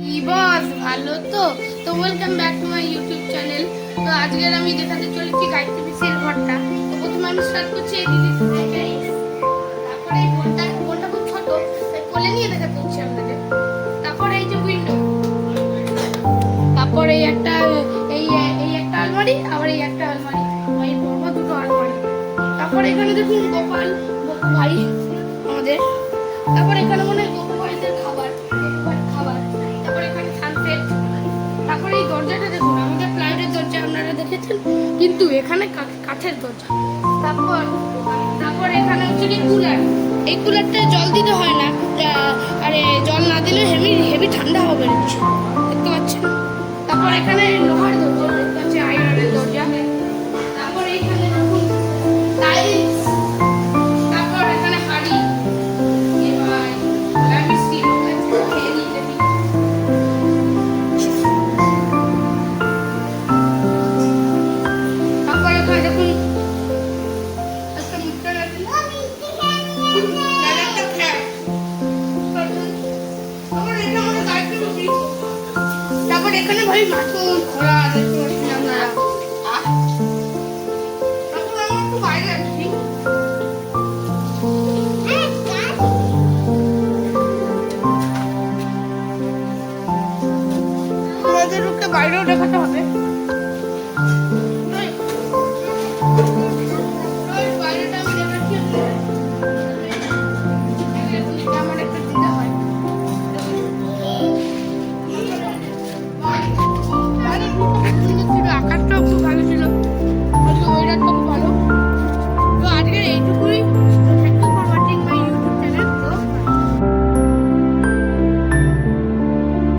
কি বস, ভালো তো? তো welcome back to my YouTube channel. তো আজকের আমি দেখাতে চলেছি গায়ত্রী পিসির ঘরটা। তো প্রথমে আমি স্টার্ট করছি এই দিদি থেকে। তারপরে এই বোনটা খুব ছোট, তাই কোলে নিয়ে দেখাতে হচ্ছে আপনাদের। তারপরে এই যে উইন্ডো, তারপরে এই একটা আলমারি, আবার এই একটা আলমারি, এই পরপর দুটো আলমারি। তারপরে এখানে দেখুন গোপাল গপু ভাই আমাদের। তারপরে এখানে মনে হয় গপু ভাইদের খাবার, গপু ভাইয়ের খাবার। তারপরে এখানে সানসেট। তারপরে এই দরজাটা দেখুন, আমাদের প্লাইউডের দরজা আপনারা দেখেছেন, কিন্তু এখানে কাঠের দরজা। তারপর তারপর এখানে হচ্ছে কি কুলার। এই কুলারটা জল দিতে হয় না, আরে জল না দিলে হেভি হেভি ঠান্ডা হবে দেখতে পাচ্ছেন। তারপর এখানে লোহার দরজা দেখতে পাচ্ছি, আয়রনের দরজা। তারপর এইখানে দেখুন টাইলস। তারপর এখানে হাড়ি। এবার আমি স্টিল খেয়ে নিতে দিই। তারপর এখানে দেখুন একটা মুদ্রা আছে, একটা ফ্যান। তারপর এখানে ভাই মাখন খোলা দেখতে পাচ্ছেন আপনারা। তারপর আমি একটু বাইরে আসছি। তোমাদেরকে বাইরেও দেখাতে হবে।